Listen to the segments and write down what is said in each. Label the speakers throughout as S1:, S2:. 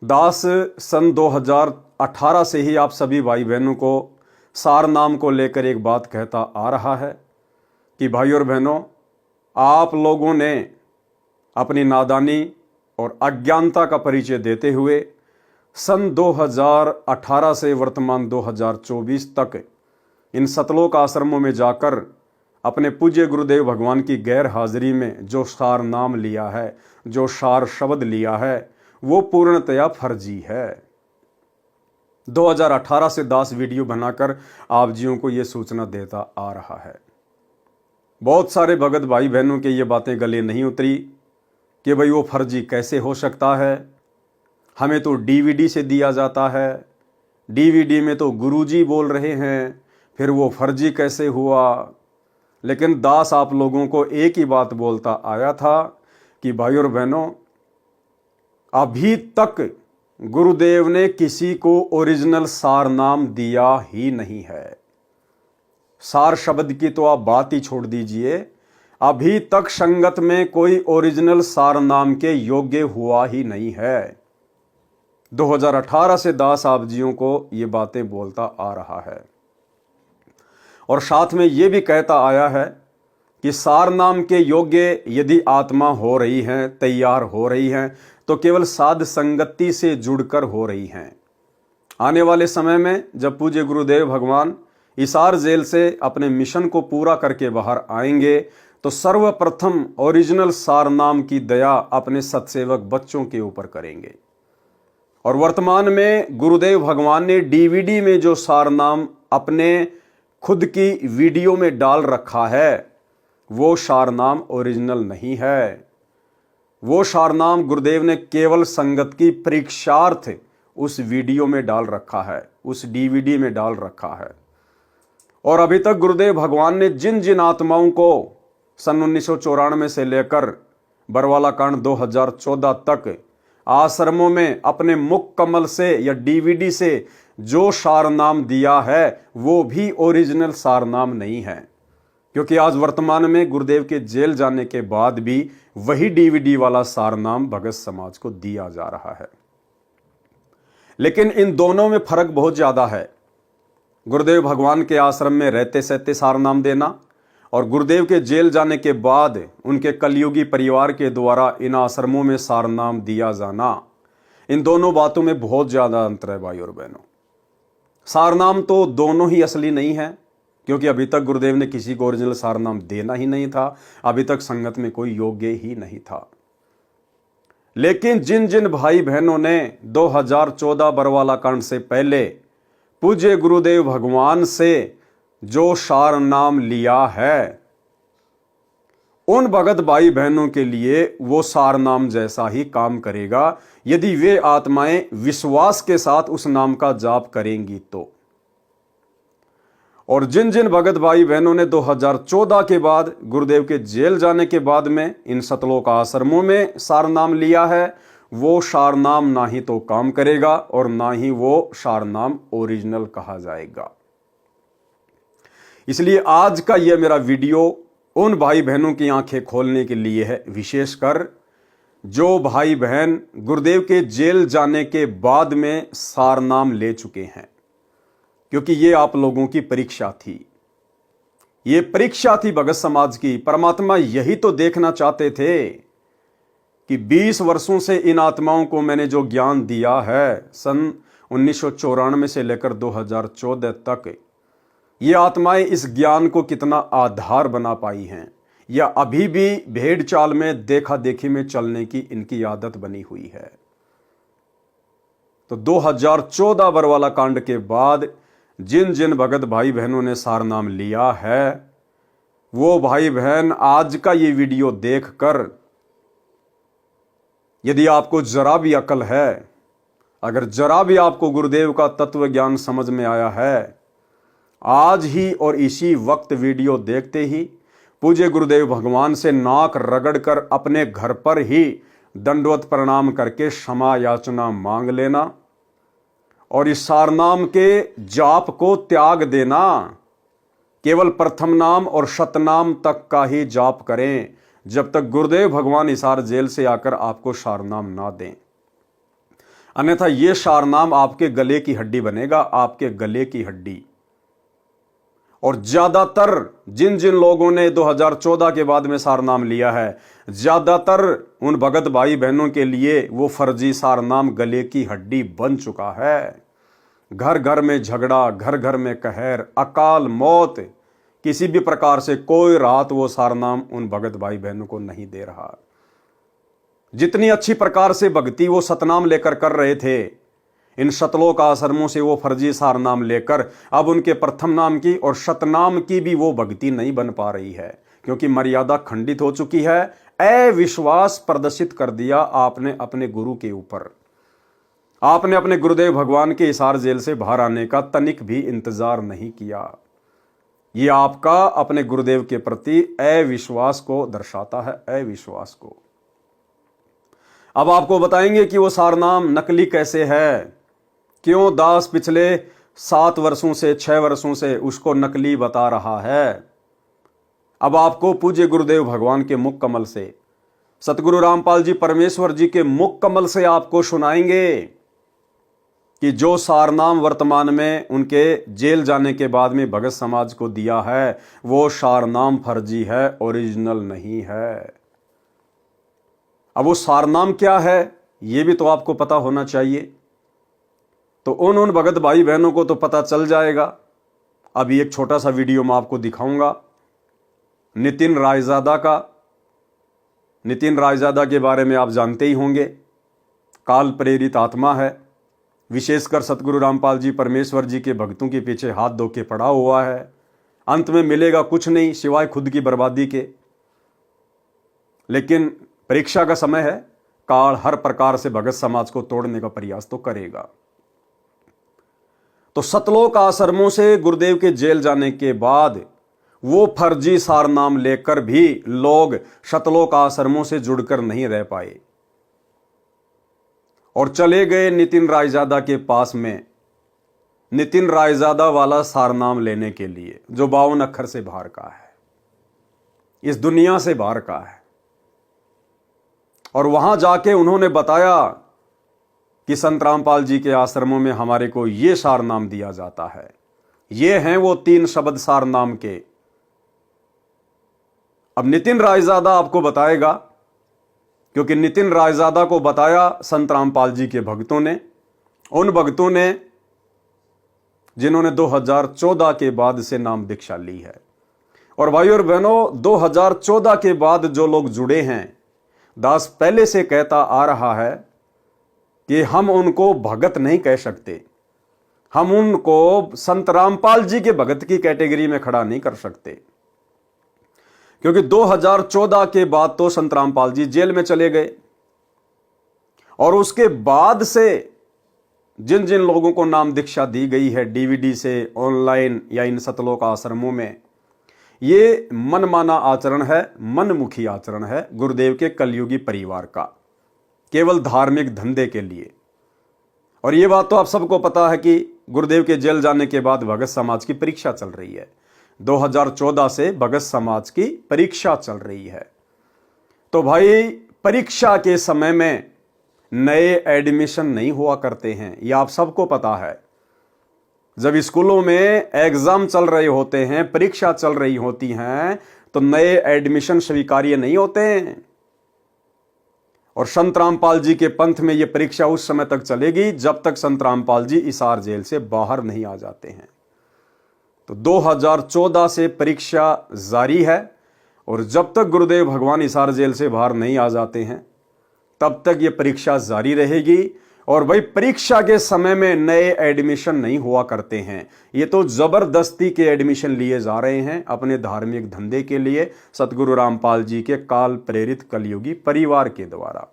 S1: दास सन 2018 से ही आप सभी भाई बहनों को सार नाम को लेकर एक बात कहता आ रहा है कि भाई और बहनों, आप लोगों ने अपनी नादानी और अज्ञानता का परिचय देते हुए सन 2018 से वर्तमान 2024 तक इन सतलोक आश्रमों में जाकर अपने पूज्य गुरुदेव भगवान की गैर हाजिरी में जो सार नाम लिया है, जो सार शब्द लिया है, वो पूर्णतया फर्जी है। 2018 से दास वीडियो बनाकर आप जियों को ये सूचना देता आ रहा है। बहुत सारे भगत भाई बहनों के ये बातें गले नहीं उतरी कि भाई वो फर्जी कैसे हो सकता है, हमें तो डीवीडी से दिया जाता है, डीवीडी में तो गुरुजी बोल रहे हैं, फिर वो फर्जी कैसे हुआ। लेकिन दास आप लोगों को एक ही बात बोलता आया था कि भाई और बहनों, अभी तक गुरुदेव ने किसी को ओरिजिनल सार नाम दिया ही नहीं है। सार शब्द की तो आप बात ही छोड़ दीजिए, अभी तक संगत में कोई ओरिजिनल सार नाम के योग्य हुआ ही नहीं है। 2018 से दास आप जियों को ये बातें बोलता आ रहा है और साथ में ये भी कहता आया है कि सार नाम के योग्य यदि आत्मा हो रही हैं, तैयार हो रही हैं, तो केवल साध संगति से जुड़कर हो रही हैं। आने वाले समय में जब पूज्य गुरुदेव भगवान हिसार जेल से अपने मिशन को पूरा करके बाहर आएंगे तो सर्वप्रथम ओरिजिनल सार नाम की दया अपने सत्सेवक बच्चों के ऊपर करेंगे। और वर्तमान में गुरुदेव भगवान ने डीवीडी में जो सार नाम अपने खुद की वीडियो में डाल रखा है, वो सार नाम ओरिजिनल नहीं है। वो सार नाम गुरुदेव ने केवल संगत की परीक्षार्थ उस वीडियो में डाल रखा है, उस डीवीडी में डाल रखा है। और अभी तक गुरुदेव भगवान ने जिन जिन आत्माओं को सन 1994 से लेकर बरवाला कांड 2014 तक आश्रमों में अपने मुख कमल से या डीवीडी से जो सार नाम दिया है, वो भी ओरिजिनल सार नाम नहीं है। क्योंकि आज वर्तमान में गुरुदेव के जेल जाने के बाद भी वही डीवीडी वाला सार नाम भगत समाज को दिया जा रहा है। लेकिन इन दोनों में फर्क बहुत ज्यादा है। गुरुदेव भगवान के आश्रम में रहते सहते सार नाम देना और गुरुदेव के जेल जाने के बाद उनके कलयुगी परिवार के द्वारा इन आश्रमों में सार नाम दिया जाना, इन दोनों बातों में बहुत ज्यादा अंतर है भाई और बहनों। सार नाम तो दोनों ही असली नहीं है, क्योंकि अभी तक गुरुदेव ने किसी को ओरिजिनल सार नाम देना ही नहीं था, अभी तक संगत में कोई योग्य ही नहीं था। लेकिन जिन जिन भाई बहनों ने 2014 बरवाला कांड से पहले पूज्य गुरुदेव भगवान से जो सार नाम लिया है, उन भगत भाई बहनों के लिए वो सार नाम जैसा ही काम करेगा यदि वे आत्माएं विश्वास के साथ उस नाम का जाप करेंगी तो। और जिन जिन भगत भाई बहनों ने 2014 के बाद गुरुदेव के जेल जाने के बाद में इन सतलोक आश्रमों में सार नाम लिया है, वो सार नाम ना ही तो काम करेगा और ना ही वो सार नाम ओरिजिनल कहा जाएगा। इसलिए आज का यह मेरा वीडियो उन भाई बहनों की आंखें खोलने के लिए है, विशेषकर जो भाई बहन गुरुदेव के जेल जाने के बाद में सार नाम ले चुके हैं। क्योंकि ये आप लोगों की परीक्षा थी, ये परीक्षा थी भगत समाज की। परमात्मा यही तो देखना चाहते थे कि 20 वर्षों से इन आत्माओं को मैंने जो ज्ञान दिया है, सन 1994 से लेकर 2014 तक, ये आत्माएं इस ज्ञान को कितना आधार बना पाई हैं, या अभी भी भेड़ चाल में देखा देखी में चलने की इनकी आदत बनी हुई है। तो 2014 बरवाला कांड के बाद जिन जिन भगत भाई बहनों ने सार नाम लिया है, वो भाई बहन आज का ये वीडियो देखकर यदि आपको जरा भी अकल है, अगर जरा भी आपको गुरुदेव का तत्व ज्ञान समझ में आया है, आज ही और इसी वक्त वीडियो देखते ही पूज्य गुरुदेव भगवान से नाक रगड़कर अपने घर पर ही दंडवत प्रणाम करके क्षमा याचना मांग लेना और इस सार नाम के जाप को त्याग देना। केवल प्रथम नाम और शतनाम तक का ही जाप करें, जब तक गुरुदेव भगवान हिसार जेल से आकर आपको सार नाम ना दें। अन्यथा ये सारनाम आपके गले की हड्डी बनेगा, आपके गले की हड्डी। और ज्यादातर जिन जिन लोगों ने 2014 के बाद में सारनाम लिया है, ज्यादातर उन भगत भाई बहनों के लिए वो फर्जी सारनाम गले की हड्डी बन चुका है। घर घर में झगड़ा, घर घर में कहर, अकाल मौत, किसी भी प्रकार से कोई राहत वो सारनाम उन भगत भाई बहनों को नहीं दे रहा। जितनी अच्छी प्रकार से भक्ति वो सतनाम लेकर कर रहे थे, इन शतलोक आश्रमों से वो फर्जी सारनाम लेकर अब उनके प्रथम नाम की और शतनाम की भी वो भक्ति नहीं बन पा रही है, क्योंकि मर्यादा खंडित हो चुकी है। अविश्वास प्रदर्शित कर दिया आपने अपने गुरु के ऊपर। आपने अपने गुरुदेव भगवान के हिसार जेल से बाहर आने का तनिक भी इंतजार नहीं किया। ये आपका अपने गुरुदेव के प्रति अविश्वास को दर्शाता है, अविश्वास को। अब आपको बताएंगे कि वो सारनाम नकली कैसे है, क्यों दास पिछले 7 वर्षों से 6 वर्षों से उसको नकली बता रहा है। अब आपको पूज्य गुरुदेव भगवान के मुख कमल से, सतगुरु रामपाल जी परमेश्वर जी के मुख कमल से आपको सुनाएंगे कि जो सारनाम वर्तमान में उनके जेल जाने के बाद में भगत समाज को दिया है, वो सारनाम फर्जी है, ओरिजिनल नहीं है। अब वो सारनाम क्या है ये भी तो आपको पता होना चाहिए। तो उन भगत भाई बहनों को तो पता चल जाएगा। अभी एक छोटा सा वीडियो मैं आपको दिखाऊंगा नितिन रायजादा का। नितिन रायजादा के बारे में आप जानते ही होंगे, काल प्रेरित आत्मा है, विशेषकर सतगुरु रामपाल जी परमेश्वर जी के भक्तों के पीछे हाथ धो के पड़ा हुआ है। अंत में मिलेगा कुछ नहीं सिवाय खुद की बर्बादी के। लेकिन परीक्षा का समय है, काल हर प्रकार से भगत समाज को तोड़ने का प्रयास तो करेगा। तो सतलोक आश्रमों से गुरुदेव के जेल जाने के बाद वो फर्जी सारनाम लेकर भी लोग सतलोक आश्रमों से जुड़कर नहीं रह पाए और चले गए नितिन रायजादा के पास में, नितिन रायजादा वाला सारनाम लेने के लिए जो 52 अक्षर से बाहर का है, इस दुनिया से बाहर का है। और वहां जाके उन्होंने बताया कि संत रामपाल जी के आश्रमों में हमारे को ये सारनाम दिया जाता है। ये हैं वो 3 शब्द सारनाम के। अब नितिन रायजादा आपको बताएगा, क्योंकि नितिन रायजादा को बताया संत रामपाल जी के भक्तों ने, उन भक्तों ने जिन्होंने 2014 के बाद से नाम दीक्षा ली है। और भाई और बहनों, 2014 के बाद जो लोग जुड़े हैं, दास पहले से कहता आ रहा है कि हम उनको भगत नहीं कह सकते, हम उनको संत रामपाल जी के भगत की कैटेगरी में खड़ा नहीं कर सकते, क्योंकि 2014 के बाद तो संत रामपाल जी जेल में चले गए। और उसके बाद से जिन जिन लोगों को नाम दीक्षा दी गई है डीवीडी से, ऑनलाइन या इन सतलोक आश्रमों में, ये मनमाना आचरण है, मनमुखी आचरण है गुरुदेव के कलयुगी परिवार का, केवल धार्मिक धंधे के लिए। और ये बात तो आप सबको पता है कि गुरुदेव के जेल जाने के बाद भगत समाज की परीक्षा चल रही है। 2014 से भगत समाज की परीक्षा चल रही है। तो भाई, परीक्षा के समय में नए एडमिशन नहीं हुआ करते हैं, यह आप सबको पता है। जब स्कूलों में एग्जाम चल रहे होते हैं, परीक्षा चल रही होती हैं, तो नए एडमिशन स्वीकार्य नहीं होते हैं। और संत रामपाल जी के पंथ में यह परीक्षा उस समय तक चलेगी जब तक संत रामपाल जी हिसार जेल से बाहर नहीं आ जाते हैं। तो 2014 से परीक्षा जारी है, और जब तक गुरुदेव भगवान हिसार जेल से बाहर नहीं आ जाते हैं तब तक यह परीक्षा जारी रहेगी। और भाई, परीक्षा के समय में नए एडमिशन नहीं हुआ करते हैं, ये तो जबरदस्ती के एडमिशन लिए जा रहे हैं अपने धार्मिक धंधे के लिए, सतगुरु रामपाल जी के काल प्रेरित कलयुगी परिवार के द्वारा।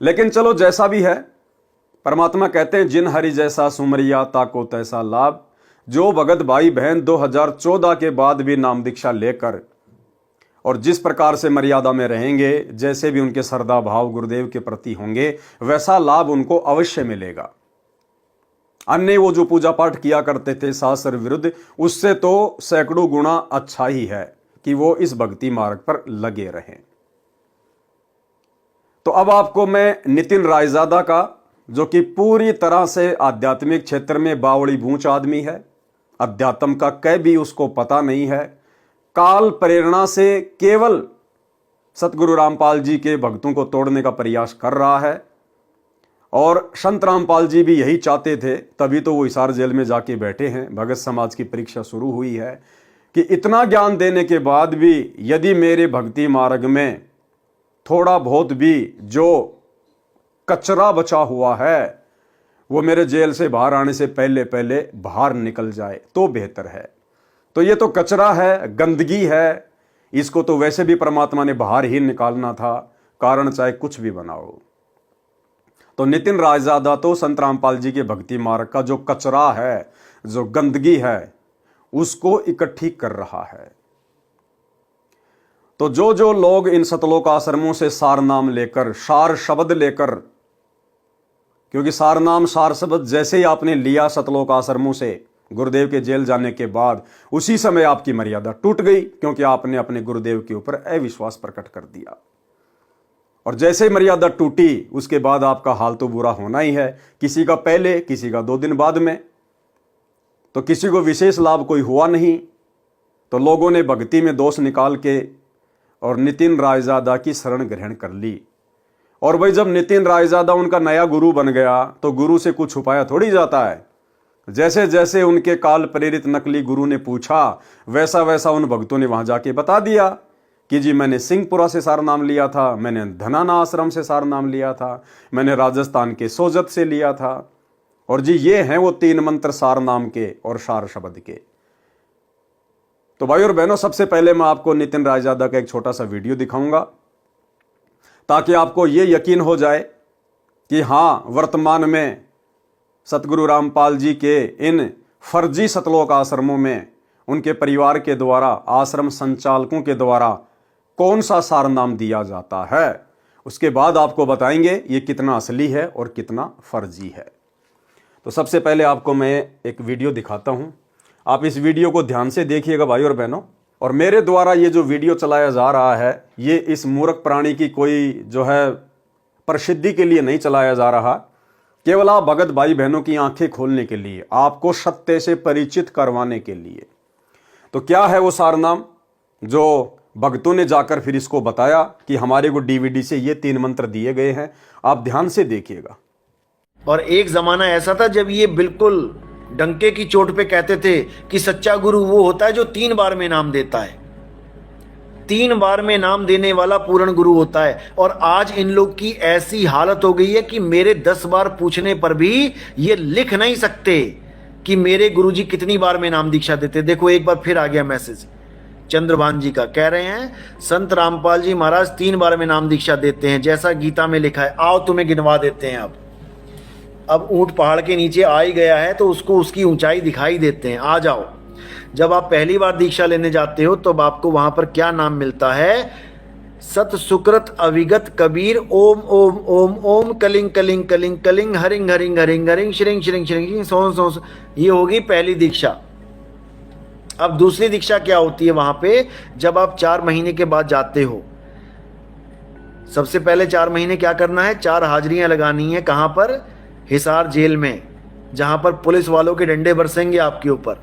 S1: लेकिन चलो, जैसा भी है, परमात्मा कहते हैं जिन हरि जैसा सुमरिया ताको तैसा लाभ। जो भगत भाई बहन 2014 के बाद भी नाम दीक्षा लेकर और जिस प्रकार से मर्यादा में रहेंगे, जैसे भी उनके श्रद्धा भाव गुरुदेव के प्रति होंगे, वैसा लाभ उनको अवश्य मिलेगा। अन्य वो जो पूजा पाठ किया करते थे शास्त्र विरुद्ध, उससे तो सैकड़ों गुना अच्छा ही है कि वो इस भक्ति मार्ग पर लगे रहें। तो अब आपको मैं नितिन रायजादा का जो कि पूरी तरह से आध्यात्मिक क्षेत्र में बावड़ी बूंच आदमी है, अध्यात्म का कै भी उसको पता नहीं है, काल प्रेरणा से केवल सतगुरु रामपाल जी के भक्तों को तोड़ने का प्रयास कर रहा है। और संत रामपाल जी भी यही चाहते थे, तभी तो वो हिसार जेल में जाके बैठे हैं। भगत समाज की परीक्षा शुरू हुई है कि इतना ज्ञान देने के बाद भी यदि मेरे भक्ति मार्ग में थोड़ा बहुत भी जो कचरा बचा हुआ है वो मेरे जेल से बाहर आने से पहले पहले बाहर निकल जाए तो बेहतर है। तो ये तो कचरा है, गंदगी है, इसको तो वैसे भी परमात्मा ने बाहर ही निकालना था, कारण चाहे कुछ भी बनाओ। तो नितिन रायजादा तो संत रामपाल जी के भक्ति मार्ग का जो कचरा है, जो गंदगी है, उसको इकट्ठी कर रहा है। तो जो जो लोग इन सतलोक आश्रमों से सार नाम लेकर, सार शब्द लेकर, क्योंकि सार नाम सार शब्द जैसे ही आपने लिया सतलोक आश्रमों से गुरुदेव के जेल जाने के बाद, उसी समय आपकी मर्यादा टूट गई, क्योंकि आपने अपने गुरुदेव के ऊपर अविश्वास प्रकट कर दिया। और जैसे मर्यादा टूटी उसके बाद आपका हाल तो बुरा होना ही है, किसी का पहले, किसी का 2 दिन बाद में। तो किसी को विशेष लाभ कोई हुआ नहीं, तो लोगों ने भक्ति में दोष निकाल के और नितिन रायजादा की शरण ग्रहण कर ली। और भाई जब नितिन रायजादा उनका नया गुरु बन गया तो गुरु से कुछ छुपाया थोड़ी जाता है। जैसे जैसे उनके काल प्रेरित नकली गुरु ने पूछा, वैसा वैसा उन भक्तों ने वहां जाके बता दिया कि जी मैंने सिंहपुरा से सार नाम लिया था, मैंने धनाना आश्रम से सार नाम लिया था, मैंने राजस्थान के सोजत से लिया था, और जी ये हैं वो 3 मंत्र सार नाम के और सार शब्द के। तो भाई और बहनों, सबसे पहले मैं आपको नितिन रायजादा का एक छोटा सा वीडियो दिखाऊंगा ताकि आपको ये यकीन हो जाए कि हाँ, वर्तमान में सतगुरु रामपाल जी के इन फर्जी सतलोक आश्रमों में उनके परिवार के द्वारा, आश्रम संचालकों के द्वारा कौन सा सार नाम दिया जाता है। उसके बाद आपको बताएंगे ये कितना असली है और कितना फर्जी है। तो सबसे पहले आपको मैं एक वीडियो दिखाता हूं, आप इस वीडियो को ध्यान से देखिएगा भाई और बहनों। और मेरे द्वारा ये जो वीडियो चलाया जा रहा है, ये इस मूर्ख प्राणी की कोई जो है प्रसिद्धि के लिए नहीं चलाया जा रहा, केवल आप भगत भाई बहनों की आंखें खोलने के लिए, आपको सत्य से परिचित करवाने के लिए। तो क्या है वो सार नाम जो भक्तों ने जाकर फिर इसको बताया कि हमारे को डीवीडी से ये 3 मंत्र दिए गए हैं, आप ध्यान से देखिएगा।
S2: और एक जमाना ऐसा था जब ये बिल्कुल डंके की चोट पे कहते थे कि सच्चा गुरु वो होता है जो 3 बार में नाम देता है, 3 बार में नाम देने वाला पूर्ण गुरु होता है। और आज इन लोग की ऐसी हालत हो गई है कि मेरे 10 बार पूछने पर भी ये लिख नहीं सकते कि मेरे गुरुजी कितनी बार में नाम दीक्षा देते। देखो एक बार फिर आ गया मैसेज चंद्रभान जी का, कह रहे हैं संत रामपाल जी महाराज 3 बार में नाम दीक्षा देते हैं जैसा गीता में लिखा है। आओ तुम्हें गिनवा देते हैं। अब ऊंट पहाड़ के नीचे आ ही गया है तो उसको उसकी ऊंचाई दिखाई देते हैं। आ जाओ। जब आप पहली बार दीक्षा लेने जाते हो तब आपको वहां पर क्या नाम मिलता है? सत सुकृत अविगत कबीर ओम ओम ओम ओम कलिंग कलिंग कलिंग कलिंग हरिंग हरिंग हरिंग हरिंग श्रिंग श्रिंग श्रिंग सों सों। ये होगी पहली दीक्षा। अब दूसरी दीक्षा क्या होती है वहां पे? जब आप 4 महीने के बाद जाते हो, सबसे पहले 4 महीने क्या करना है? 4 हाजिरियां लगानी है। कहां पर? हिसार जेल में, जहां पर पुलिस वालों के डंडे बरसेंगे आपके ऊपर।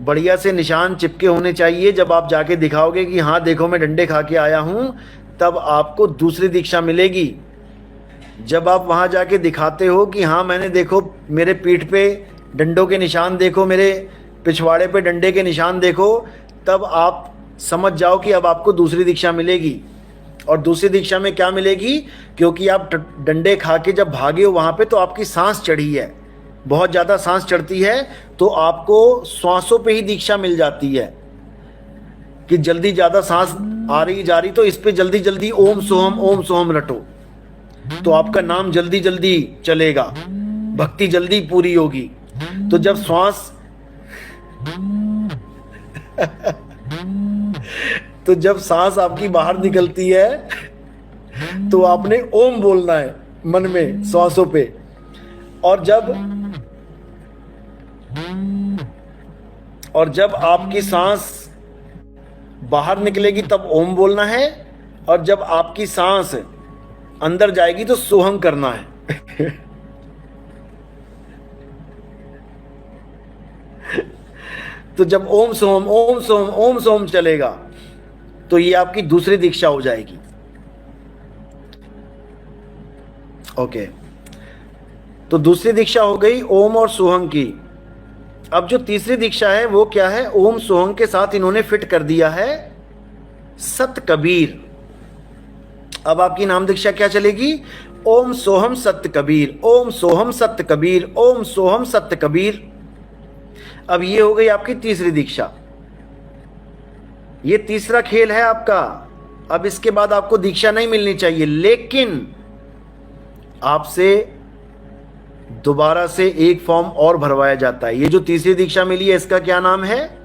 S2: बढ़िया से निशान चिपके होने चाहिए। जब आप जाके दिखाओगे कि हाँ देखो मैं डंडे खा के आया हूं, तब आपको दूसरी दीक्षा मिलेगी। जब आप वहां जाके दिखाते हो कि हाँ मैंने देखो मेरे पीठ पे डंडों के निशान देखो, मेरे पिछवाड़े पे डंडे के निशान देखो, तब आप समझ जाओ कि अब आपको दूसरी दीक्षा मिलेगी। और दूसरी दीक्षा में क्या मिलेगी? क्योंकि आप डंडे खा के जब भागे हो वहां पे तो आपकी सांस चढ़ी है, बहुत ज़्यादा सांस चढ़ती है, तो आपको श्वासों पे ही दीक्षा मिल जाती है कि जल्दी ज़्यादा सांस आ रही जा रही तो इस पे जल्दी जल्दी ओम सोहम रटो, तो आपका नाम जल्दी जल्दी चलेगा, भक्ति जल्दी पूरी होगी। तो जब श्वास तो जब सांस आपकी बाहर निकलती है तो आपने ओम बोलना है मन में श्वासों पे। और जब आपकी सांस बाहर निकलेगी तब ओम बोलना है, और जब आपकी सांस अंदर जाएगी तो सोहम करना है। तो जब ओम सोम ओम सोम ओम सोम चलेगा तो ये आपकी दूसरी दीक्षा हो जाएगी। ओके, तो दूसरी दीक्षा हो गई ओम और सोहंग की। अब जो तीसरी दीक्षा है वो क्या है? ओम सोहंग के साथ इन्होंने फिट कर दिया है सत कबीर। अब आपकी नाम दीक्षा क्या चलेगी? ओम सोहम सत्य कबीर, ओम सोहम सत्य कबीर, ओम सोहम सत्य कबीर। अब ये हो गई आपकी तीसरी दीक्षा। ये तीसरा खेल है आपका। अब इसके बाद आपको दीक्षा नहीं मिलनी चाहिए, लेकिन आपसे दोबारा से एक फॉर्म और भरवाया जाता है। ये जो तीसरी दीक्षा मिली है इसका क्या नाम है,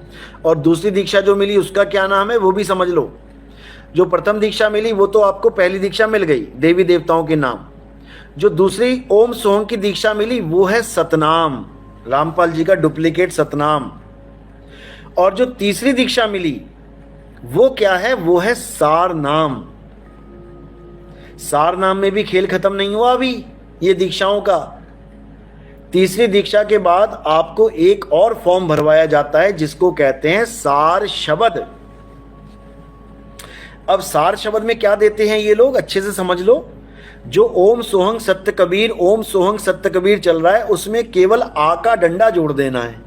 S2: और दूसरी दीक्षा जो मिली उसका क्या नाम है, वो भी समझ लो। जो प्रथम दीक्षा मिली वो तो आपको पहली दीक्षा मिल गई, देवी देवताओं के नाम। जो दूसरी ओम सोहम की दीक्षा मिली वो है सतनाम, रामपाल जी का डुप्लीकेट सतनाम। और जो तीसरी दीक्षा मिली वो क्या है? वो है सार नाम। सार नाम में भी खेल खत्म नहीं हुआ अभी ये दीक्षाओं का। तीसरी दीक्षा के बाद आपको एक और फॉर्म भरवाया जाता है जिसको कहते हैं सार शब्द। अब सार शब्द में क्या देते हैं ये लोग, अच्छे से समझ लो। जो ओम सोहंग सत्य कबीर, ओम सोहंग सत्य कबीर चल रहा है उसमें केवल आ का डंडा जोड़ देना है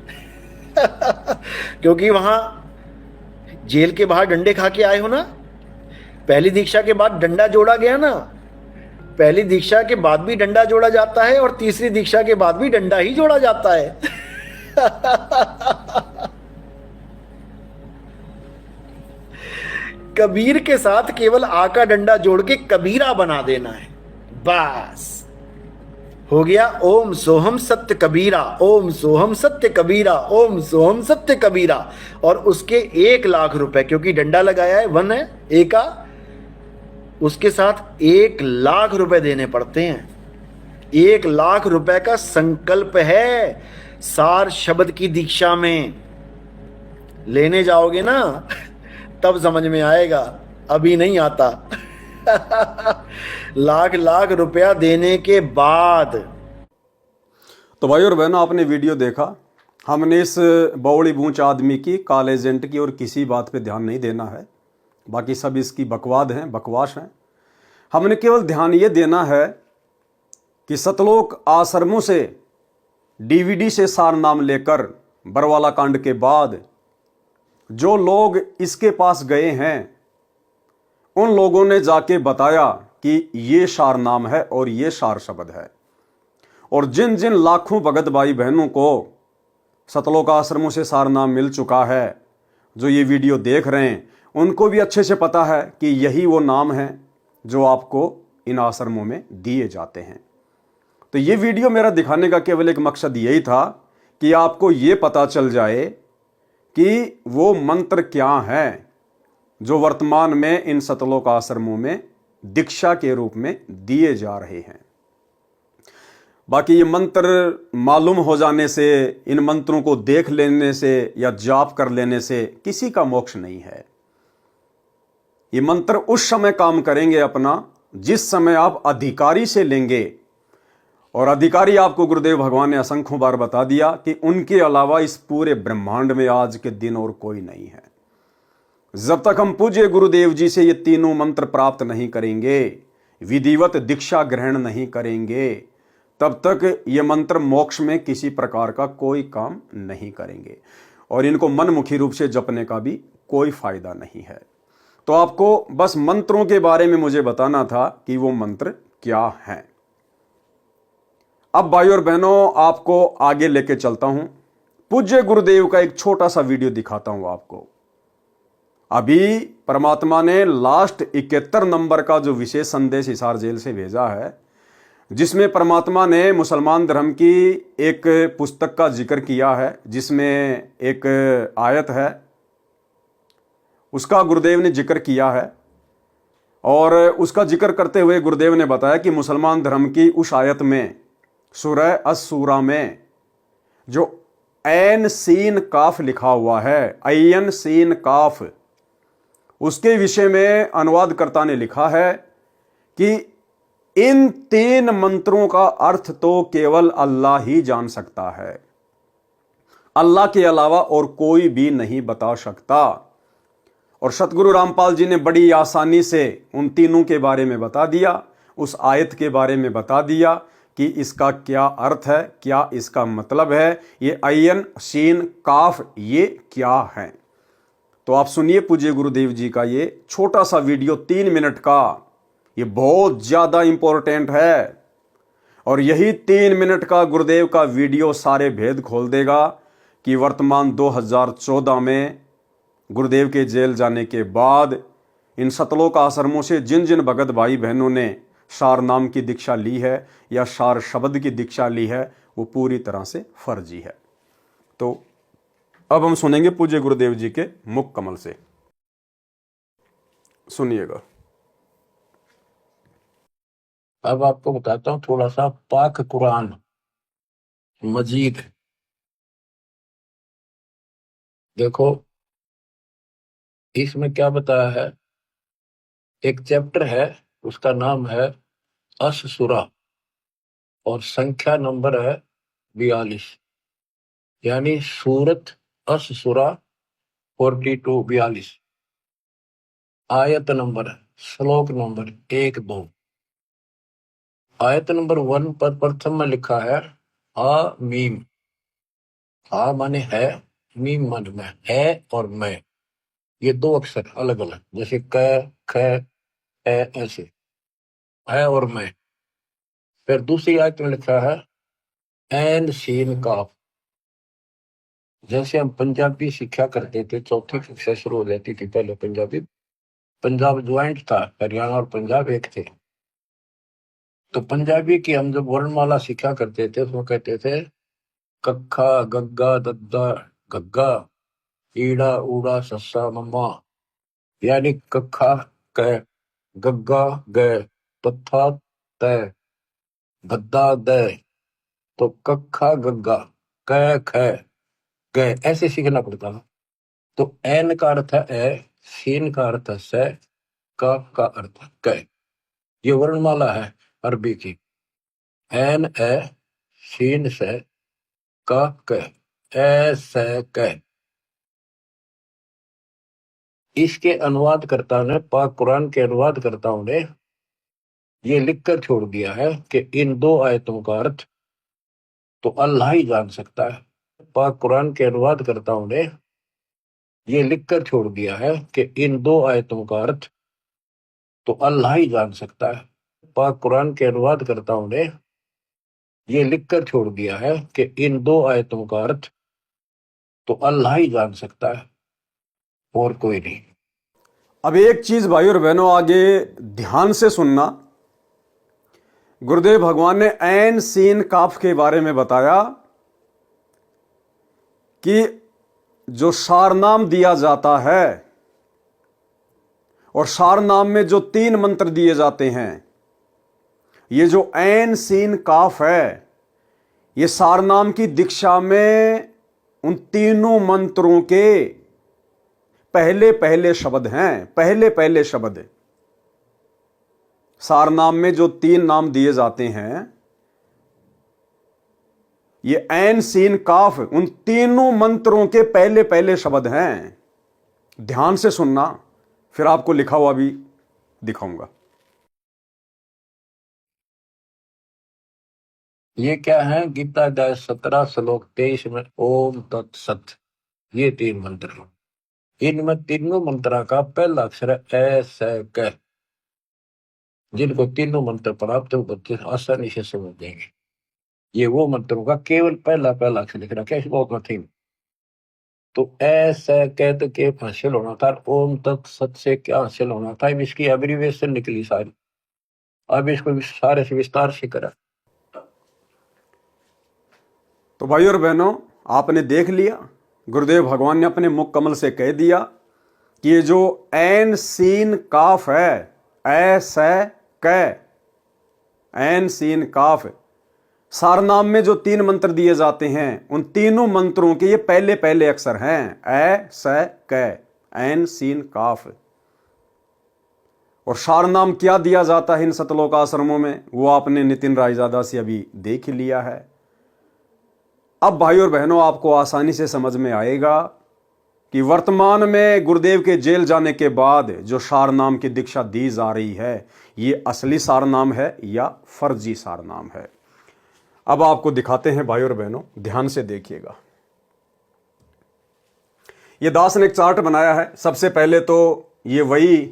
S2: क्योंकि वहां जेल के बाहर डंडे खा के आए हो ना, पहली दीक्षा के बाद डंडा जोड़ा गया ना, पहली दीक्षा के बाद भी डंडा जोड़ा जाता है और तीसरी दीक्षा के बाद भी डंडा ही जोड़ा जाता है कबीर के साथ केवल आ का डंडा जोड़ के कबीरा बना देना है, बस हो गया। ओम सोहम सत्य कबीरा, ओम सोहम सत्य कबीरा, ओम सोहम सत्य कबीरा। और उसके 1,00,000 रुपए, क्योंकि डंडा लगाया है, वन है ए का, उसके साथ 1,00,000 रुपए देने पड़ते हैं। 1,00,000 रुपए का संकल्प है सार शब्द की दीक्षा में। लेने जाओगे ना तब समझ में आएगा, अभी नहीं आता लाख रुपया देने के बाद।
S1: तो भाई और बहनों, आपने वीडियो देखा। हमने इस बौड़ी बूंच आदमी की, काले एजेंट की और किसी बात पे ध्यान नहीं देना है। बाकी सब इसकी बकवास हैं। हमने केवल ध्यान ये देना है कि सतलोक आश्रमों से डीवीडी से सार नाम लेकर बरवाला कांड के बाद जो लोग इसके पास गए हैं उन लोगों ने जाके बताया कि ये सार नाम है और ये सार शब्द है। और जिन जिन लाखों भगत भाई बहनों को सतलोक आश्रमों से सार नाम मिल चुका है, जो ये वीडियो देख रहे हैं, उनको भी अच्छे से पता है कि यही वो नाम है जो आपको इन आश्रमों में दिए जाते हैं। तो ये वीडियो मेरा दिखाने का केवल एक मकसद यही था कि आपको ये पता चल जाए कि वो मंत्र क्या हैं जो वर्तमान में इन सतलोक आश्रमों में दीक्षा के रूप में दिए जा रहे हैं। बाकी ये मंत्र मालूम हो जाने से, इन मंत्रों को देख लेने से या जाप कर लेने से किसी का मोक्ष नहीं है। ये मंत्र उस समय काम करेंगे अपना जिस समय आप अधिकारी से लेंगे, और अधिकारी आपको गुरुदेव भगवान ने असंख्यों बार बता दिया कि उनके अलावा इस पूरे ब्रह्मांड में आज के दिन और कोई नहीं है। जब तक हम पूज्य गुरुदेव जी से ये तीनों मंत्र प्राप्त नहीं करेंगे, विधिवत दीक्षा ग्रहण नहीं करेंगे, तब तक ये मंत्र मोक्ष में किसी प्रकार का कोई काम नहीं करेंगे और इनको मनमुखी रूप से जपने का भी कोई फायदा नहीं है। तो आपको बस मंत्रों के बारे में मुझे बताना था कि वो मंत्र क्या हैं। अब भाई और बहनों, आपको आगे लेके चलता हूं। पूज्य गुरुदेव का एक छोटा सा वीडियो दिखाता हूं आपको। अभी परमात्मा ने लास्ट 71 नंबर का जो विशेष संदेश हिसार जेल से भेजा है, जिसमें परमात्मा ने मुसलमान धर्म की एक पुस्तक का जिक्र किया है, जिसमें एक आयत है, उसका गुरुदेव ने जिक्र किया है। और उसका जिक्र करते हुए गुरुदेव ने बताया कि मुसलमान धर्म की उस आयत में, सूरह अस-सूरा में, जो ऐन सीन काफ लिखा हुआ है, ऐन सीन काफ, उसके विषय में अनुवादकर्ता ने लिखा है कि इन 3 मंत्रों का अर्थ तो केवल अल्लाह ही जान सकता है। अल्लाह के अलावा और कोई भी नहीं बता सकता। और सतगुरु रामपाल जी ने बड़ी आसानी से उन तीनों के बारे में बता दिया, उस आयत के बारे में बता दिया कि इसका क्या अर्थ है, क्या इसका मतलब है, ये अयन शीन काफ ये क्या है। तो आप सुनिए पूज्य गुरुदेव जी का ये छोटा सा वीडियो 3 मिनट का, ये बहुत ज्यादा इंपॉर्टेंट है। और यही 3 मिनट का गुरुदेव का वीडियो सारे भेद खोल देगा कि वर्तमान 2014 में गुरुदेव के जेल जाने के बाद इन सतलोक आश्रमों से जिन जिन भगत भाई बहनों ने सार नाम की दीक्षा ली है या सार शब्द की दीक्षा ली है, वो पूरी तरह से फर्जी है। तो अब हम सुनेंगे पूज्य गुरुदेव जी के मुख कमल से, सुनिएगा।
S3: अब आपको बताता हूँ थोड़ा सा पाक कुरान मजीद। देखो इसमें क्या बताया है, एक चैप्टर है उसका नाम है अस सूरा और संख्या नंबर है 42, यानी सूरत अस सूरा 42 आयत नंबर श्लोक नंबर 1-2। आयत नंबर 1 पर प्रथम में लिखा है आ मीम। आ माने है, मीम माने में, है और मैं, ये 2 अक्षर अलग अलग, जैसे क ख ए ऐसे है और मैं। फिर दूसरी आयत में लिखा है एन शीन काफ। जैसे हम पंजाबी सीखा करते थे, चौथी कक्षा शुरू हो जाती थी पहले पंजाबी, पंजाब ज्वाइंट था, हरियाणा और पंजाब एक थे। तो पंजाबी की हम जब वर्णमाला सीखा करते थे तो कहते थे कक्खा गग्गा दद्दा गग्गा ईड़ा ऊड़ा सस्सा मम्मा, यानी कक्खा क, गग्गा ग, तथा तय, गद्दा दय। तो कक्खा गग्गा क ख ग ऐसे सीखना पड़ता है। तो एन का अर्थ है ए, सीन का अर्थ है से, काफ का अर्थ है क। ये वर्णमाला है अरबी की, एन ए सीन से काफ क ए से क। इसके अनुवादकर्ता ने, पाक कुरान के अनुवादकर्ताओं ने ये लिखकर छोड़ दिया है कि इन 2 आयतों का अर्थ तो अल्लाह ही जान सकता है। पाक कुरान के अनुवादकर्ताओं ने ये लिखकर छोड़ दिया है कि इन 2 आयतों का अर्थ तो अल्लाह ही जान सकता है। पाक कुरान के अनुवादकर्ताओं ने ये लिखकर छोड़ दिया है कि इन 2 आयतों का अर्थ तो अल्लाह ही जान सकता है और कोई नहीं।
S1: अब एक चीज भाई और बहनों आगे ध्यान से सुनना। गुरुदेव भगवान ने ऐन सीन काफ के बारे में बताया कि जो सारनाम दिया जाता है और सारनाम में जो 3 मंत्र दिए जाते हैं, ये जो ऐन सीन काफ है, ये सारनाम की दीक्षा में उन तीनों मंत्रों के पहले पहले शब्द हैं, पहले पहले शब्द। सारनाम में जो 3 नाम दिए जाते हैं, ये ऐन सीन काफ उन तीनों मंत्रों के पहले पहले शब्द हैं। ध्यान से सुनना, फिर आपको लिखा हुआ भी दिखाऊंगा।
S3: ये क्या है, गीता अध्याय 17 श्लोक 23 में ओम तत्सत, ये 3 मंत्र। इनमें तीनों मंत्रा का पहला अक्षर है ए से क। जिनको तीनों मंत्र प्राप्त हो बच्चे आसानी से समझ देंगे। ये वो मंत्रों का केवल पहला अक्षर लिख रखा है, श्लोक में 3। तो ऐसे कहते के हासिल होना था, ओम तत्सत से क्या हासिल होना था, इसकी एब्रीविएशन निकली सारी। अब इसको सारे से विस्तार से करा।
S1: तो भाई और बहनों, आपने देख लिया, गुरुदेव भगवान ने अपने मुख कमल से कह दिया कि ये जो ऐन सीन काफ है, ऐसे क, ऐन सीन काफ, सारनाम में जो 3 मंत्र दिए जाते हैं, उन तीनों मंत्रों के ये पहले पहले अक्षर हैं, ए से क, ऐन सीन काफ। और सारनाम क्या दिया जाता है इन सतलोक आश्रमों में, वो आपने नितिन रायजादा से अभी देख लिया है। अब भाई और बहनों, आपको आसानी से समझ में आएगा कि वर्तमान में गुरुदेव के जेल जाने के बाद जो सारनाम की दीक्षा दी जा रही है, ये असली सारनाम है या फर्जी सारनाम है। अब आपको दिखाते हैं भाई और बहनों, ध्यान से देखिएगा। ये दास ने एक चार्ट बनाया है। सबसे पहले तो ये वही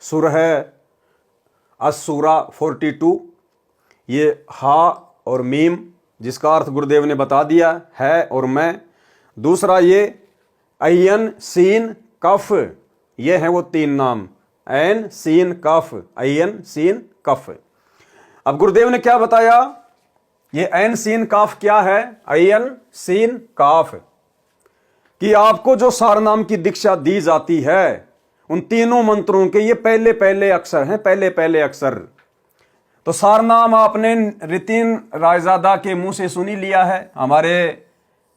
S1: सुर है, असुरा 42, ये हा और मीम, जिसका अर्थ गुरुदेव ने बता दिया है और मैं। दूसरा ये अयन सीन कफ, ये है वो तीन नाम, ऐन सीन कफ, अयन सीन कफ। अब गुरुदेव ने क्या बताया, ये ऐन सीन काफ क्या है, अयन सीन काफ, कि आपको जो सारनाम की दीक्षा दी जाती है उन तीनों मंत्रों के ये पहले पहले अक्षर हैं, पहले पहले अक्षर। तो सारनाम आपने रितिन रायजादा के मुंह से सुनी लिया है, हमारे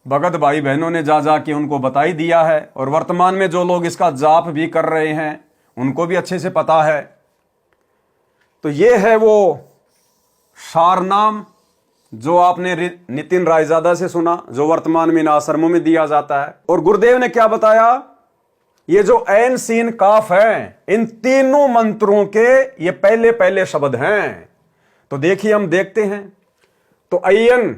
S1: भगत भाई बहनों ने जा जा के उनको बता ही दिया है, और वर्तमान में जो लोग इसका जाप भी कर रहे हैं उनको भी अच्छे से पता है। तो ये है वो सारनाम जो आपने नितिन रायजादा से सुना, जो वर्तमान में इन आश्रमों में दिया जाता है। और गुरुदेव ने क्या बताया, ये जो ऐन सीन काफ है, इन तीनों मंत्रों के ये पहले पहले शब्द हैं। तो देखिए, हम देखते हैं। तो अयन,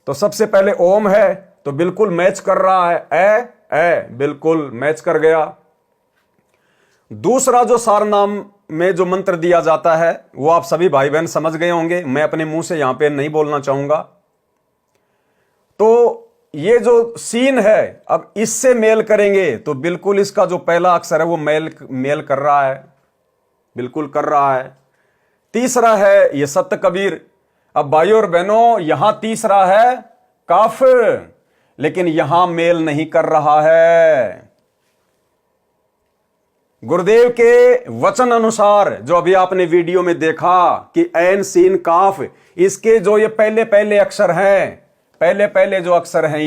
S1: तो सबसे पहले ओम है, तो बिल्कुल मैच कर रहा है, ए बिल्कुल मैच कर गया। दूसरा जो सारनाम में जो मंत्र दिया जाता है वो आप सभी भाई बहन समझ गए होंगे, मैं अपने मुंह से यहां पे नहीं बोलना चाहूंगा। तो ये जो सीन है, अब इससे मेल करेंगे तो बिल्कुल इसका जो पहला अक्षर है वो मेल कर रहा है, बिल्कुल कर रहा है। तीसरा है ये सत्य कबीर। अब भाइयों और बहनों, यहां तीसरा है काफ, लेकिन यहां मेल नहीं कर रहा है। गुरुदेव के वचन अनुसार जो अभी आपने वीडियो में देखा कि ऐन सीन काफ, इसके जो ये पहले पहले अक्षर हैं, पहले पहले जो अक्षर हैं,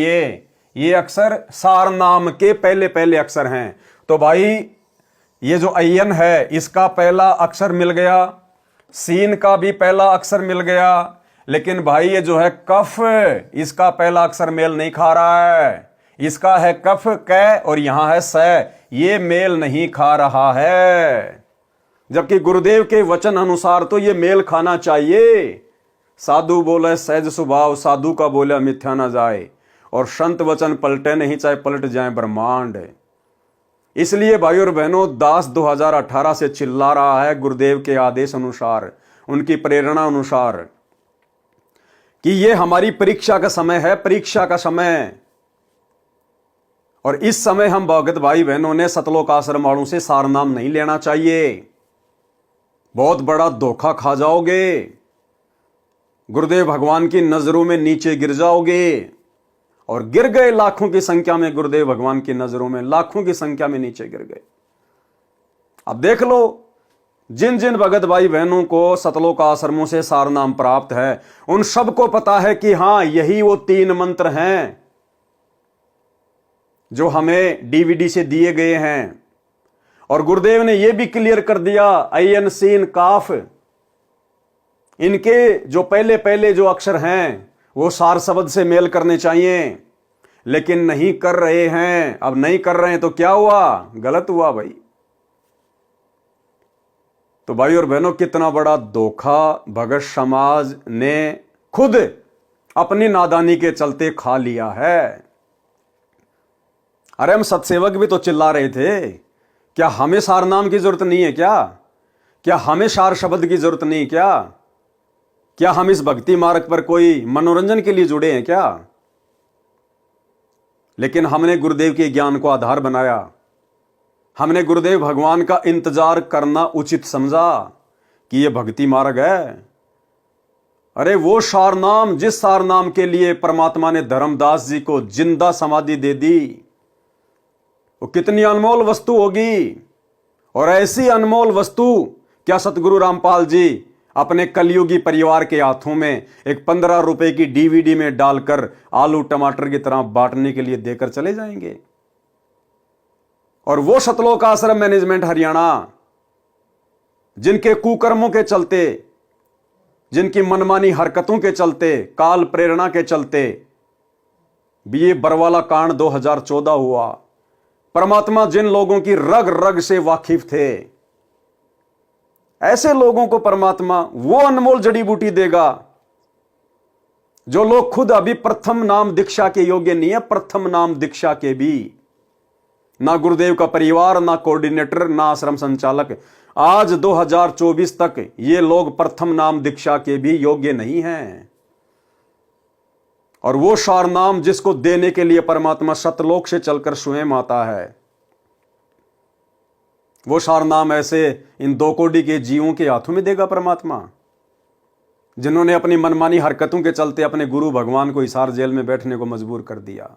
S1: ये अक्षर सारनाम के पहले पहले अक्षर हैं। तो भाई ये जो अयन है इसका पहला अक्षर मिल गया, सीन का भी पहला अक्षर मिल गया, लेकिन भाई ये जो है कफ, इसका पहला अक्षर मेल नहीं खा रहा है। इसका है कफ कै और यहां है स, ये मेल नहीं खा रहा है। जबकि गुरुदेव के वचन अनुसार तो ये मेल खाना चाहिए। साधु बोले सहज स्वभाव, साधु का बोला मिथ्या ना जाए, और संत वचन पलटे नहीं चाहे पलट जाए ब्रह्मांड। इसलिए भाई और बहनों, दास 2018 से चिल्ला रहा है गुरुदेव के आदेश अनुसार, उनकी प्रेरणा अनुसार, कि ये हमारी परीक्षा का समय है, परीक्षा का समय। और इस समय हम भगत भाई बहनों ने सतलोक आश्रम वालों से सारनाम नहीं लेना चाहिए, बहुत बड़ा धोखा खा जाओगे, गुरुदेव भगवान की नजरों में नीचे गिर जाओगे। और गिर गए लाखों की संख्या में, गुरुदेव भगवान की नजरों में लाखों की संख्या में नीचे गिर गए। अब देख लो, जिन जिन भगत भाई बहनों को सतलोक आश्रमों से सारनाम प्राप्त है, उन सबको पता है कि हां, यही वो तीन मंत्र हैं जो हमें डीवीडी से दिए गए हैं। और गुरुदेव ने यह भी क्लियर कर दिया, अयन सीन काफ, इनके जो पहले पहले जो अक्षर हैं वो सार शब्द से मेल करने चाहिए, लेकिन नहीं कर रहे हैं। अब नहीं कर रहे हैं तो क्या हुआ, गलत हुआ भाई। तो भाई और बहनों, कितना बड़ा धोखा भगत समाज ने खुद अपनी नादानी के चलते खा लिया है। अरे हम सत्सेवक भी तो चिल्ला रहे थे, क्या हमें सारनाम की जरूरत नहीं है क्या हमें सार शब्द की जरूरत नहीं, क्या हम इस भक्ति मार्ग पर कोई मनोरंजन के लिए जुड़े हैं क्या? लेकिन हमने गुरुदेव के ज्ञान को आधार बनाया, हमने गुरुदेव भगवान का इंतजार करना उचित समझा कि यह भक्ति मार्ग है। अरे वो सारनाम, जिस सारनाम के लिए परमात्मा ने धर्मदास जी को जिंदा समाधि दे दी, वो कितनी अनमोल वस्तु होगी। और ऐसी अनमोल वस्तु क्या सतगुरु रामपाल जी अपने कलयुगी परिवार के हाथों में एक 15 रुपए की डीवीडी में डालकर आलू टमाटर की तरह बांटने के लिए देकर चले जाएंगे? और वो सतलोक आश्रम मैनेजमेंट हरियाणा, जिनके कुकर्मों के चलते जिनकी मनमानी हरकतों के चलते, काल प्रेरणा के चलते भी ये बरवाला कांड 2014 हुआ। परमात्मा जिन लोगों की रग रग से वाकिफ थे, ऐसे लोगों को परमात्मा वो अनमोल जड़ी बूटी देगा जो लोग खुद अभी प्रथम नाम दीक्षा के योग्य नहीं है। प्रथम नाम दीक्षा के भी ना गुरुदेव का परिवार, ना कोऑर्डिनेटर, ना आश्रम संचालक, आज 2024 तक ये लोग प्रथम नाम दीक्षा के भी योग्य नहीं हैं। और वो सार नाम जिसको देने के लिए परमात्मा सतलोक से चलकर स्वयं आता है, वो सार नाम ऐसे इन 2 कोटि के जीवों के हाथों में देगा परमात्मा, जिन्होंने अपनी मनमानी हरकतों के चलते अपने गुरु भगवान को हिसार जेल में बैठने को मजबूर कर दिया।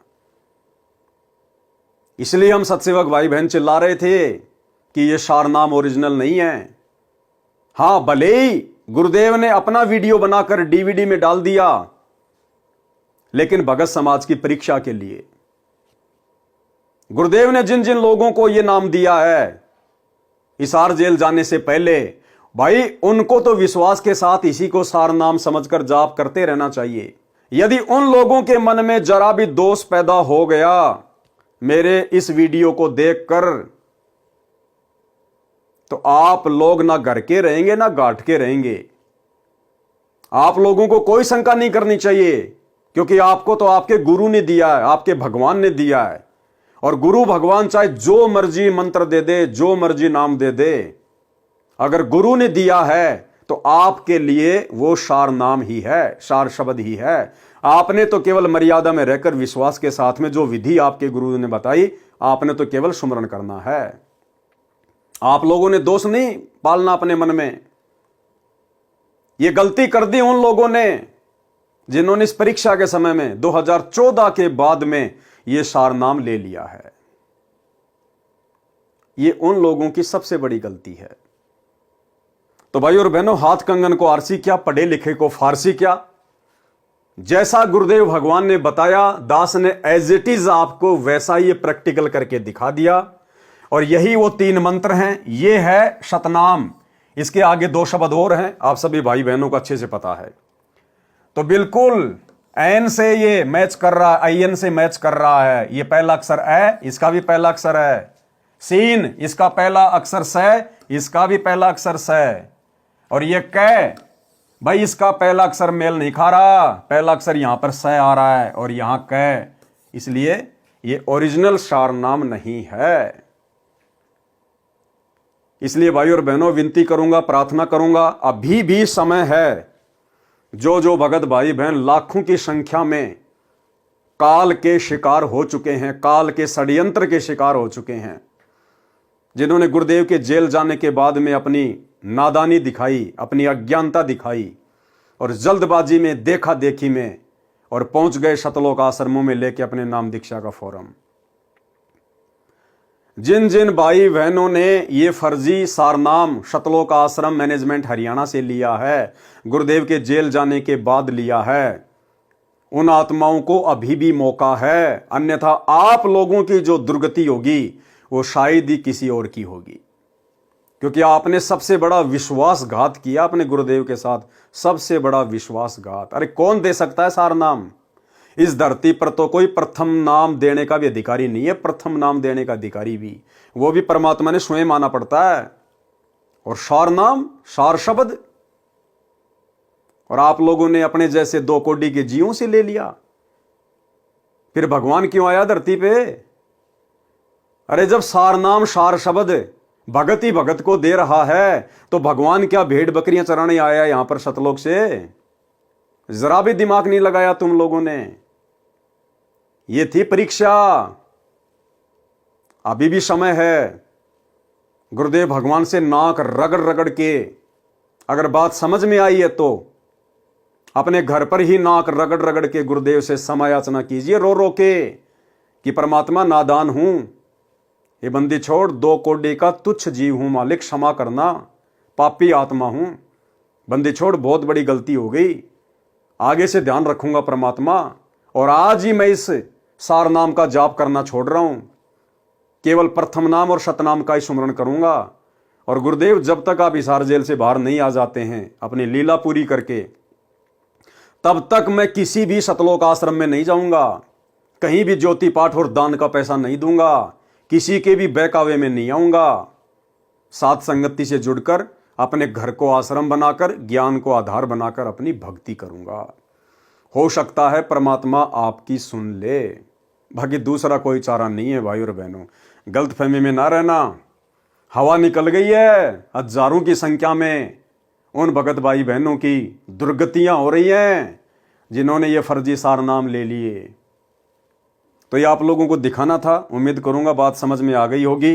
S1: इसलिए हम सत्सेवक भाई बहन चिल्ला रहे थे कि ये सार नाम ओरिजिनल नहीं है। हां, भले ही गुरुदेव ने अपना वीडियो बनाकर डीवीडी में डाल दिया, लेकिन भगत समाज की परीक्षा के लिए गुरुदेव ने जिन जिन लोगों को यह नाम दिया है हिसार जेल जाने से पहले, भाई उनको तो विश्वास के साथ इसी को सार नाम समझकर जाप करते रहना चाहिए। यदि उन लोगों के मन में जरा भी दोष पैदा हो गया मेरे इस वीडियो को देखकर, तो आप लोग ना घर के रहेंगे ना घाट के रहेंगे। आप लोगों को कोई शंका नहीं करनी चाहिए, क्योंकि आपको तो आपके गुरु ने दिया है, आपके भगवान ने दिया है। और गुरु भगवान चाहे जो मर्जी मंत्र दे दे, जो मर्जी नाम दे दे, अगर गुरु ने दिया है तो आपके लिए वो सार नाम ही है, सार शब्द ही है। आपने तो केवल मर्यादा में रहकर विश्वास के साथ में जो विधि आपके गुरु ने बताई, आपने तो केवल सुमरण करना है। आप लोगों ने दोष नहीं पालना अपने मन में। ये गलती कर दी उन लोगों ने जिन्होंने इस परीक्षा के समय में 2014 के बाद में ये सार नाम ले लिया है। ये उन लोगों की सबसे बड़ी गलती है। तो भाई और बहनों, हाथ कंगन को आरसी क्या, पढ़े लिखे को फारसी क्या। जैसा गुरुदेव भगवान ने बताया, दास ने एज इट इज आपको वैसा ही प्रैक्टिकल करके दिखा दिया। और यही वो 3 मंत्र हैं। ये है शतनाम, इसके आगे 2 शब्द और हैं, आप सभी भाई बहनों को अच्छे से पता है। तो बिल्कुल एन से ये मैच कर रहा है, आई एन से मैच कर रहा है। ये पहला अक्षर ए, इसका भी पहला अक्षर है। सीन, इसका पहला अक्षर स, इसका भी पहला अक्षर स। और ये कै, भाई इसका पहला अक्षर मेल नहीं खा रहा, पहला अक्षर यहां पर स आ रहा है और यहां कै, इसलिए ये ओरिजिनल सार नाम नहीं है। इसलिए भाई और बहनों, विनती करूंगा, प्रार्थना करूंगा, अभी भी समय है। जो भगत भाई बहन लाखों की संख्या में काल के शिकार हो चुके हैं, काल के षड्यंत्र के शिकार हो चुके हैं, जिन्होंने गुरुदेव के जेल जाने के बाद में अपनी नादानी दिखाई, अपनी अज्ञानता दिखाई और जल्दबाजी में, देखा देखी में, और पहुंच गए सतलोक आश्रमों में लेके अपने नाम दीक्षा का फोरम। जिन जिन भाई बहनों ने ये फर्जी सारनाम सतलोक आश्रम मैनेजमेंट हरियाणा से लिया है, गुरुदेव के जेल जाने के बाद लिया है, उन आत्माओं को अभी भी मौका है। अन्यथा आप लोगों की जो दुर्गति होगी वो शायद ही किसी और की होगी, क्योंकि आपने सबसे बड़ा विश्वासघात किया अपने गुरुदेव के साथ, सबसे बड़ा विश्वासघात। अरे कौन दे सकता है सार नाम? इस धरती पर तो कोई प्रथम नाम देने का भी अधिकारी नहीं है। प्रथम नाम देने का अधिकारी भी वो भी परमात्मा ने स्वयं माना पड़ता है। और सार नाम, सार शब्द, और आप लोगों ने अपने जैसे 2 कोटि के जीवों से ले लिया। फिर भगवान क्यों आया धरती पे? अरे जब सार नाम, सार शब्द भगत ही भगत को दे रहा है, तो भगवान क्या भेड़ बकरियां चराने आया यहां पर सतलोक से? जरा भी दिमाग नहीं लगाया तुम लोगों ने। ये थी परीक्षा। अभी भी समय है। गुरुदेव भगवान से नाक रगड़ रगड़ के अगर बात समझ में आई है तो अपने घर पर ही नाक रगड़ रगड़ के गुरुदेव से क्षमा याचना कीजिए, रो रो के, कि परमात्मा नादान हूं, ये बंदी छोड़, 2 कोटि का तुच्छ जीव हूं मालिक, क्षमा करना, पापी आत्मा हूं, बंदी छोड़, बहुत बड़ी गलती हो गई, आगे से ध्यान रखूंगा परमात्मा। और आज ही मैं इस सार नाम का जाप करना छोड़ रहा हूं, केवल प्रथम नाम और शतनाम का ही स्मरण करूंगा। और गुरुदेव जब तक आप हिसार जेल से बाहर नहीं आ जाते हैं अपनी लीला पूरी करके, तब तक मैं किसी भी सतलोक आश्रम में नहीं जाऊंगा, कहीं भी ज्योति पाठ और दान का पैसा नहीं दूंगा, किसी के भी बहकावे में नहीं आऊंगा। सात संगति से जुड़कर अपने घर को आश्रम बनाकर, ज्ञान को आधार बनाकर अपनी भक्ति करूंगा। हो सकता है परमात्मा आपकी सुन ले, बाकी दूसरा कोई चारा नहीं है। भाई और बहनों, गलतफहमी में ना रहना। हवा निकल गई है हजारों की संख्या में उन भगत भाई बहनों की, दुर्गतियां हो रही हैं जिन्होंने ये फर्जी सार नाम ले लिए। तो ये आप लोगों को दिखाना था। उम्मीद करूंगा बात समझ में आ गई होगी।